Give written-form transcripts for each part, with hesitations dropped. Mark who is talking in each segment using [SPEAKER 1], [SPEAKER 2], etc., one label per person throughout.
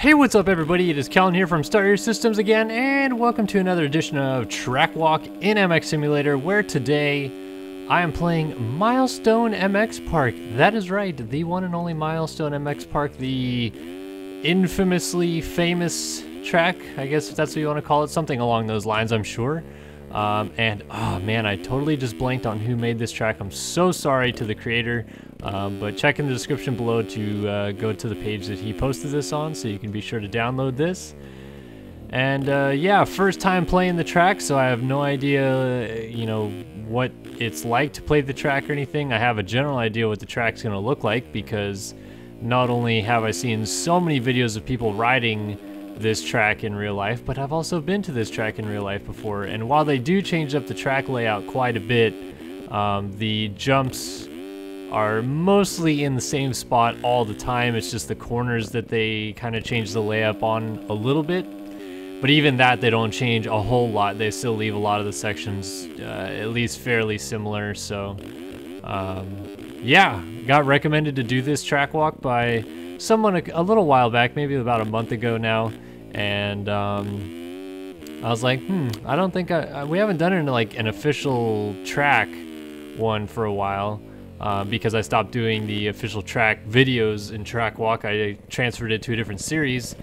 [SPEAKER 1] Hey, what's up everybody? It is Kellen here from Start Your Systems again, and welcome to another edition of Track Walk in MX Simulator, where today I am playing Milestone MX Park. That is right, the one and only Milestone MX Park, the infamously famous track, I guess if that's what you want to call it, something along those lines, I'm sure. And oh man, I totally just blanked on who made this track. I'm so sorry to the creator, but check in the description below to go to the page that he posted this on, so you can be sure to download this. And yeah, first time playing the track, so I have no idea, you know, what it's like to play the track or anything. I have a general idea what the track's gonna look like, because not only have I seen so many videos of people riding this track in real life, but I've also been to this track in real life before, and while they do change up the track layout quite a bit, the jumps are mostly in the same spot all the time. It's just the corners that they kind of change the layup on a little bit, but even that they don't change a whole lot. They still leave a lot of the sections at least fairly similar. So yeah, got recommended to do this track walk by someone a little while back, maybe about a month ago now, and I was like, I don't think we haven't done it in like an official track one for a while, because I stopped doing the official track videos in Track Walk. I transferred it to a different series,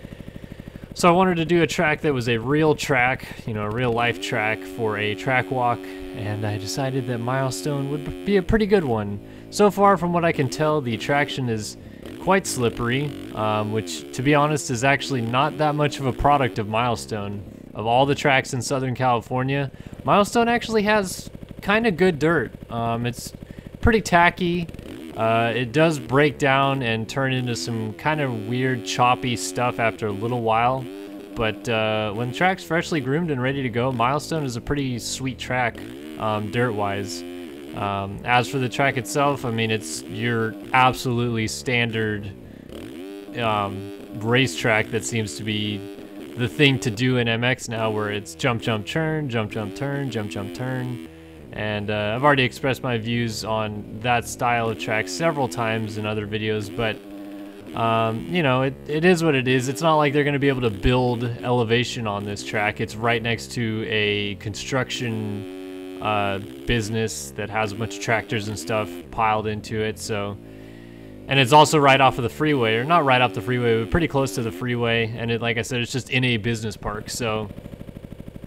[SPEAKER 1] so I wanted to do a track that was a real track, you know, a real life track for a track walk, and I decided that Milestone would be a pretty good one. So far, from what I can tell, the traction is quite slippery, which, to be honest, is actually not that much of a product of Milestone. Of all the tracks in Southern California, Milestone actually has kind of good dirt. It's pretty tacky. It does break down and turn into some kind of weird choppy stuff after a little while, but when the track's freshly groomed and ready to go, Milestone is a pretty sweet track, dirt-wise. As for the track itself, I mean, it's your absolutely standard racetrack that seems to be the thing to do in MX now, where it's jump, jump, turn, jump, jump, turn, jump, jump, turn. And I've already expressed my views on that style of track several times in other videos, but you know, it is what it is. It's not like they're going to be able to build elevation on this track. It's right next to a construction business that has a bunch of tractors and stuff piled into it, so, and it's also right off of the freeway, or not right off the freeway, but pretty close to the freeway, and it, like I said, it's just in a business park, so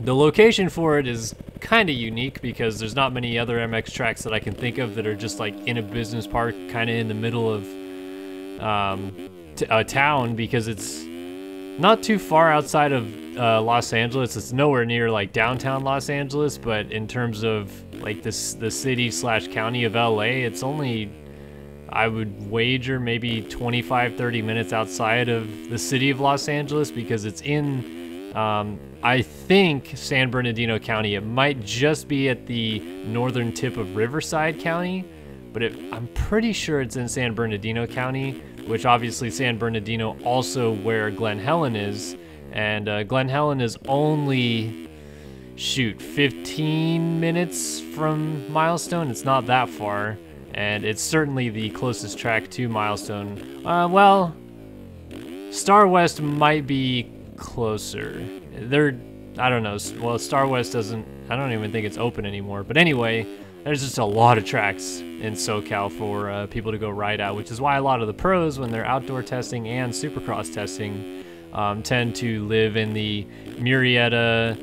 [SPEAKER 1] the location for it is kind of unique, because there's not many other MX tracks that I can think of that are just like in a business park, kind of in the middle of a town, because it's not too far outside of Los Angeles. It's nowhere near like downtown Los Angeles, but in terms of like the city slash county of LA, it's only, I would wager, maybe 25-30 minutes outside of the city of Los Angeles, because it's in I think San Bernardino County. It might just be at the northern tip of Riverside County, but I'm pretty sure it's in San Bernardino County, which obviously San Bernardino also where Glen Helen is, and Glen Helen is only, shoot, 15 minutes from Milestone. It's not that far, and it's certainly the closest track to Milestone. Well, Star West might be closer. I don't know. Well, Star West doesn't, I don't even think it's open anymore. But anyway, there's just a lot of tracks in SoCal for people to go ride at, which is why a lot of the pros, when they're outdoor testing and supercross testing, tend to live in the Murrieta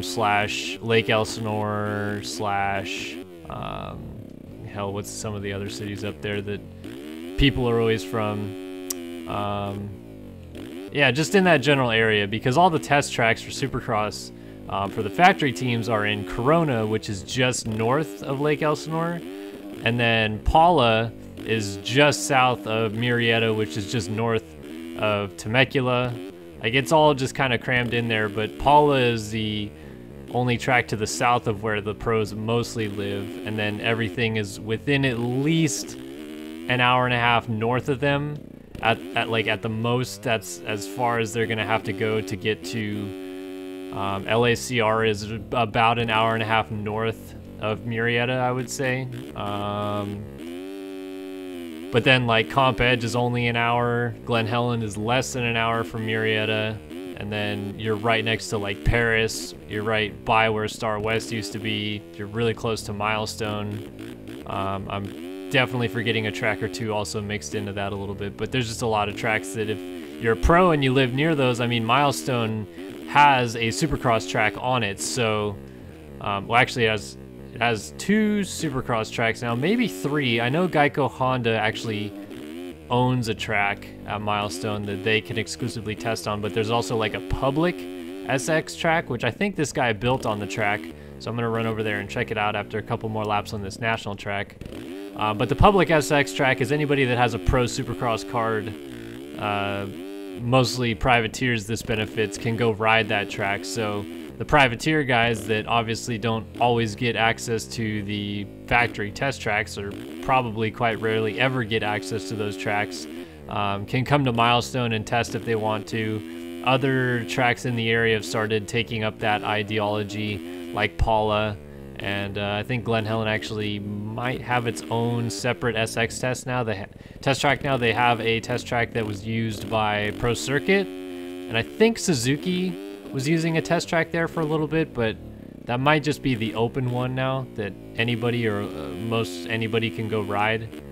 [SPEAKER 1] slash Lake Elsinore slash hell, what's some of the other cities up there that people are always from? Yeah, just in that general area, because all the test tracks for Supercross for the factory teams are in Corona, which is just north of Lake Elsinore, and then Paula is just south of Murrieta, which is just north of Temecula. Like, it's all just kind of crammed in there, but Paula is the only track to the south of where the pros mostly live, and then everything is within at least an hour and a half north of them. At the most, that's as far as they're gonna have to go to get to LACR is about an hour and a half north of Murrieta, I would say. But then like Comp Edge is only an hour, Glen Helen is less than an hour from Murrieta, and then you're right next to like Paris, you're right by where Star West used to be, you're really close to Milestone. I'm definitely forgetting a track or two also mixed into that a little bit, but there's just a lot of tracks that if you're a pro and you live near those, I mean, Milestone has a Supercross track on it, so, well, actually it has 2 Supercross tracks now, maybe 3. I know Geico Honda actually owns a track at Milestone that they can exclusively test on, but there's also like a public SX track, which I think this guy built on the track, so I'm gonna run over there and check it out after a couple more laps on this national track. But the public SX track is anybody that has a pro Supercross card, mostly privateers this benefits, can go ride that track. So the privateer guys that obviously don't always get access to the factory test tracks, or probably quite rarely ever get access to those tracks, can come to Milestone and test if they want to. Other tracks in the area have started taking up that ideology, like Paula, and I think Glen Helen actually might have its own separate SX test now. Test track now. They have a test track that was used by Pro Circuit, and I think Suzuki was using a test track there for a little bit, but that might just be the open one now that anybody or most anybody can go ride.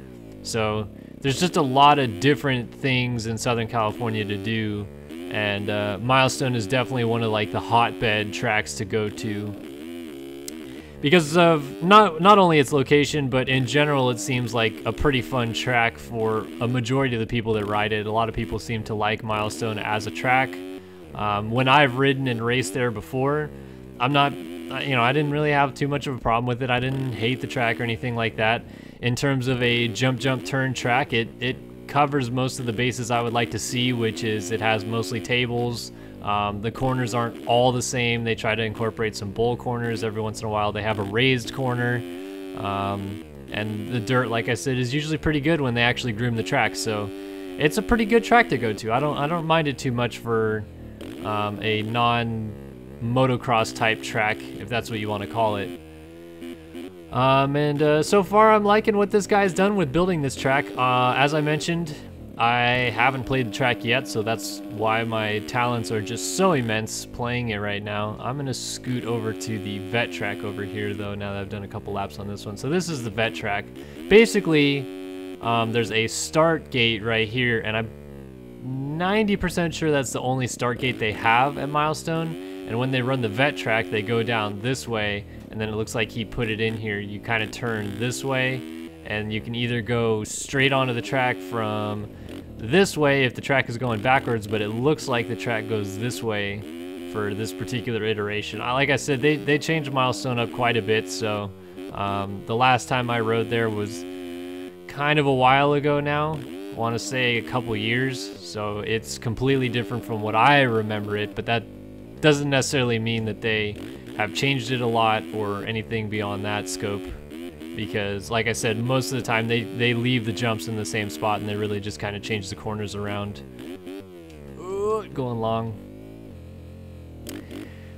[SPEAKER 1] So there's just a lot of different things in Southern California to do, and Milestone is definitely one of like the hotbed tracks to go to because of not only its location, but in general it seems like a pretty fun track for a majority of the people that ride it. A lot of people seem to like Milestone as a track. When I've ridden and raced there before, I'm not, you know, I didn't really have too much of a problem with it. I didn't hate the track or anything like that. In terms of a jump turn track, it covers most of the bases I would like to see, which is it has mostly tables. The corners aren't all the same. They try to incorporate some bowl corners every once in a while. They have a raised corner, and the dirt, like I said, is usually pretty good when they actually groom the track. So it's a pretty good track to go to. I don't mind it too much for a non-motocross type track, if that's what you want to call it. So far I'm liking what this guy's done with building this track. As I mentioned, I haven't played the track yet, so that's why my talents are just so immense playing it right now. I'm gonna scoot over to the vet track over here though, now that I've done a couple laps on this one. So this is the vet track. Basically, there's a start gate right here, and I'm 90% sure that's the only start gate they have at Milestone. And when they run the vet track, they go down this way, and then it looks like he put it in here. You kind of turn this way, and you can either go straight onto the track from this way if the track is going backwards, but it looks like the track goes this way for this particular iteration. Like I said, they changed Milestone up quite a bit, so the last time I rode there was kind of a while ago now. I want to say a couple years, so it's completely different from what I remember it, but that doesn't necessarily mean that they have changed it a lot or anything beyond that scope, because like I said, most of the time they leave the jumps in the same spot and they really just kind of change the corners around. Ooh, going long.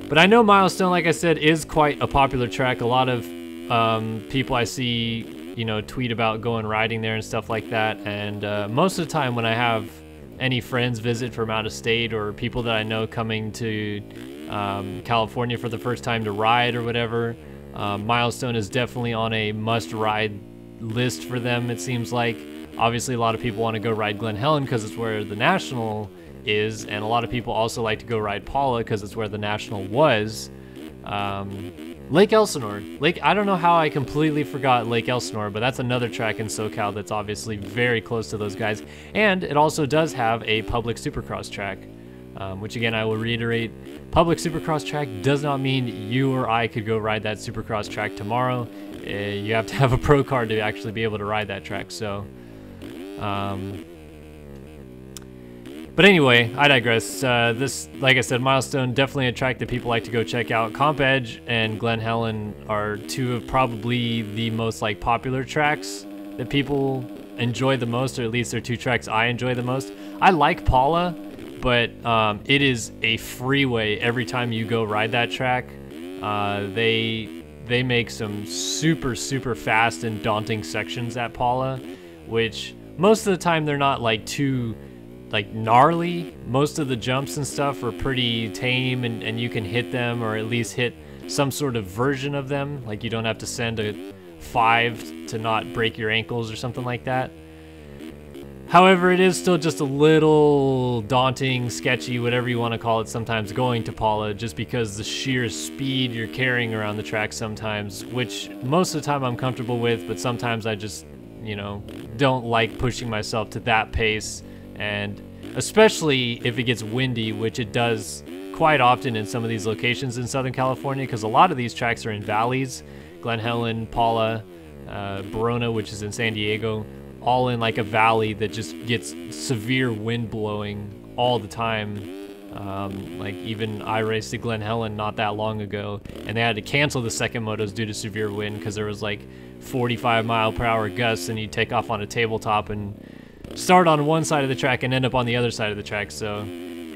[SPEAKER 1] But I know Milestone, like I said, is quite a popular track. A lot of people I see, you know, tweet about going riding there and stuff like that, and most of the time when I have any friends visit from out of state or people that I know coming to California for the first time to ride or whatever, Milestone is definitely on a must-ride list for them, it seems like. Obviously a lot of people want to go ride Glen Helen because it's where the National is, and a lot of people also like to go ride Paula because it's where the National was. Lake Elsinore. I don't know how I completely forgot Lake Elsinore, but that's another track in SoCal that's obviously very close to those guys. And it also does have a public Supercross track, which again, I will reiterate, public Supercross track does not mean you or I could go ride that Supercross track tomorrow. You have to have a pro card to actually be able to ride that track, so... But anyway, I digress. This, like I said, Milestone, definitely a track that people like to go check out. Comp Edge and Glen Helen are two of probably the most like popular tracks that people enjoy the most, or at least they're two tracks I enjoy the most. I like Paula, but it is a freeway every time you go ride that track. They make some super fast and daunting sections at Paula, which most of the time they're not like too like gnarly. Most of the jumps and stuff are pretty tame, and you can hit them, or at least hit some sort of version of them. Like you don't have to send a 5 to not break your ankles or something like that. However, it is still just a little daunting, sketchy, whatever you want to call it, sometimes going to Paula, just because the sheer speed you're carrying around the track sometimes, which most of the time I'm comfortable with, but sometimes I just, you know, don't like pushing myself to that pace. And especially if it gets windy, which it does quite often in some of these locations in Southern California, because a lot of these tracks are in valleys. Glen Helen, Paula, Verona, which is in San Diego, all in like a valley that just gets severe wind blowing all the time. Like even I raced at Glen Helen not that long ago, and they had to cancel the second motos due to severe wind because there was like 45-mile-per-hour gusts, and you take off on a tabletop and start on one side of the track and end up on the other side of the track. So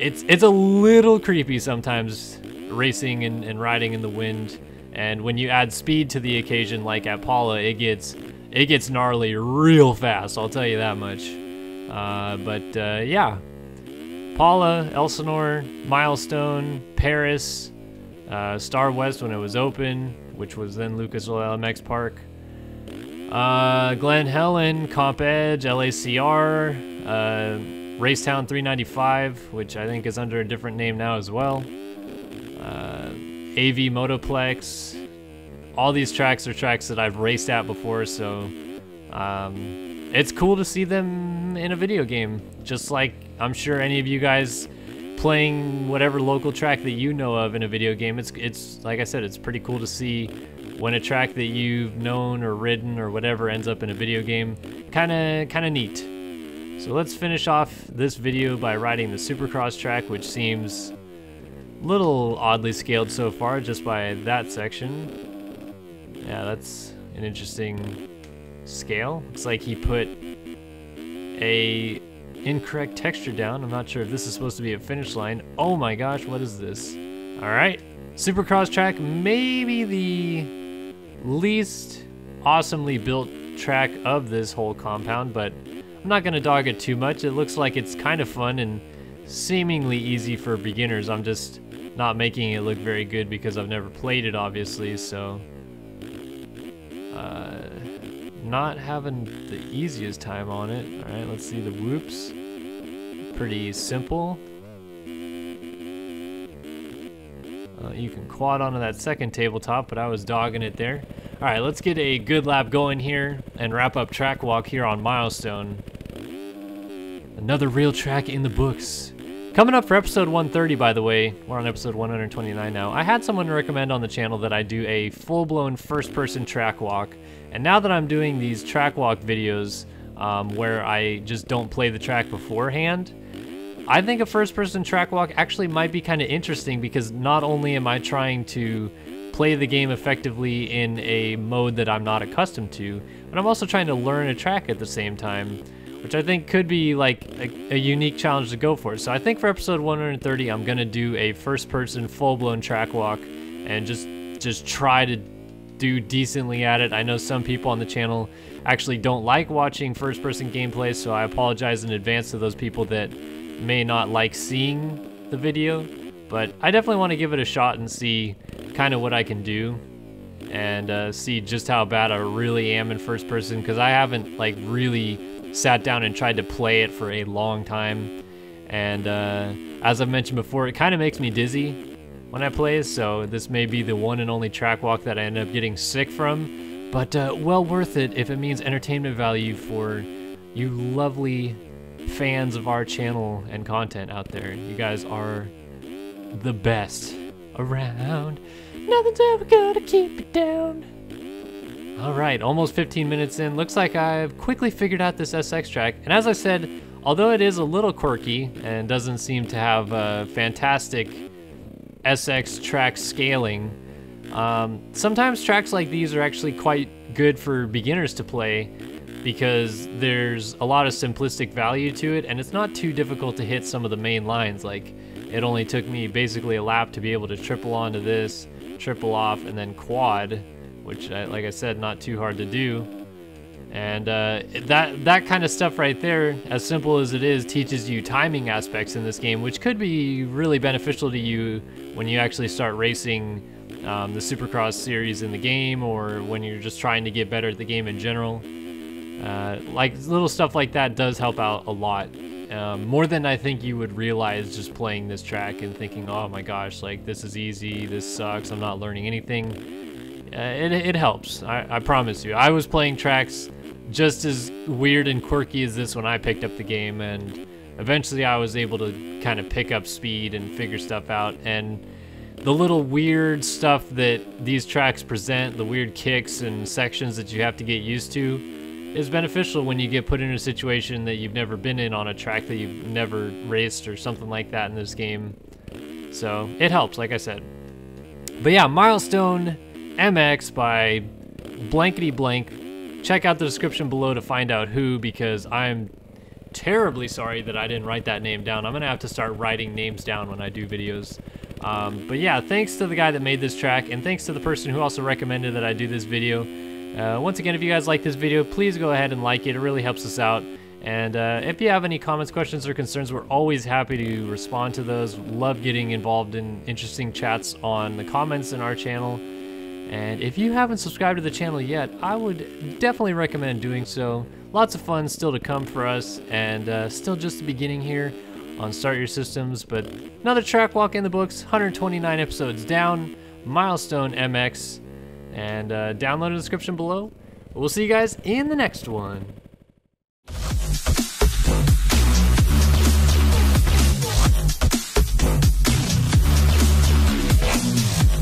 [SPEAKER 1] it's a little creepy sometimes racing and riding in the wind. And when you add speed to the occasion, like at Paula, it gets gnarly real fast, I'll tell you that much. Yeah, Paula, Elsinore, Milestone, Paris, Star West when it was open, which was then Lucas Oil MX Park, Glen Helen, Comp Edge, LACR, Racetown 395, which I think is under a different name now as well, AV Motoplex. All these tracks are tracks that I've raced at before, so it's cool to see them in a video game. Just like I'm sure any of you guys playing whatever local track that you know of in a video game, it's like I said, it's pretty cool to see when a track that you've known or ridden or whatever ends up in a video game. Kinda neat. So let's finish off this video by riding the Supercross track, which seems a little oddly scaled so far just by that section. Yeah, that's an interesting scale. Looks like he put a incorrect texture down. I'm not sure if this is supposed to be a finish line. Oh my gosh, what is this? All right, Supercross track, maybe the least awesomely built track of this whole compound, but I'm not gonna dog it too much. It looks like it's kind of fun and seemingly easy for beginners. I'm just not making it look very good because I've never played it, obviously, so not having the easiest time on it. All right, let's see the whoops. Pretty simple. You can quad onto that second tabletop, but I was dogging it there. All right, let's get a good lap going here and wrap up track walk here on Milestone. Another real track in the books. Coming up for episode 130, by the way, we're on episode 129 now. I had someone recommend on the channel that I do a full-blown first-person track walk, and now that I'm doing these track walk videos where I just don't play the track beforehand, I think a first-person track walk actually might be kind of interesting, because not only am I trying to play the game effectively in a mode that I'm not accustomed to, but I'm also trying to learn a track at the same time, which I think could be like a unique challenge to go for. So I think for episode 130, I'm gonna do a first-person full-blown track walk and just try to do decently at it. I know some people on the channel actually don't like watching first-person gameplay, so I apologize in advance to those people that may not like seeing the video, but I definitely want to give it a shot and see kind of what I can do, and see just how bad I really am in first person, because I haven't like really sat down and tried to play it for a long time, and as I've mentioned before, it kind of makes me dizzy when I play, so this may be the one and only track walk that I end up getting sick from, but well worth it if it means entertainment value for you lovely fans of our channel and content out there. You guys are the best around. Nothing's ever gonna keep it down. All right, almost 15 minutes in. Looks like I've quickly figured out this SX track. And as I said, although it is a little quirky and doesn't seem to have fantastic SX track scaling, sometimes tracks like these are actually quite good for beginners to play, because there's a lot of simplistic value to it, and it's not too difficult to hit some of the main lines. Like, it only took me basically a lap to be able to triple onto this, triple off, and then quad, which, like I said, not too hard to do. And that kind of stuff right there, as simple as it is, teaches you timing aspects in this game, which could be really beneficial to you when you actually start racing the Supercross series in the game, or when you're just trying to get better at the game in general. Like little stuff like that does help out a lot, more than I think you would realize just playing this track and thinking, oh my gosh, like this is easy, this sucks, I'm not learning anything. It helps, I promise you. I was playing tracks just as weird and quirky as this when I picked up the game, and eventually I was able to kind of pick up speed and figure stuff out. And the little weird stuff that these tracks present, the weird kicks and sections that you have to get used to, is beneficial when you get put in a situation that you've never been in on a track that you've never raced or something like that in this game. So it helps, like I said. But yeah, Milestone MX by blankety blank. Check out the description below to find out who, because I'm terribly sorry that I didn't write that name down. I'm gonna have to start writing names down when I do videos. But yeah, thanks to the guy that made this track, and thanks to the person who also recommended that I do this video. Once again, if you guys like this video, please go ahead and like it. It really helps us out. And if you have any comments, questions, or concerns, we're always happy to respond to those. Love getting involved in interesting chats on the comments in our channel. And if you haven't subscribed to the channel yet, I would definitely recommend doing so. Lots of fun still to come for us, and still just the beginning here on Start Your Systems. But another track walk in the books, 129 episodes down, Milestone MX, and download in the description below. We'll see you guys in the next one.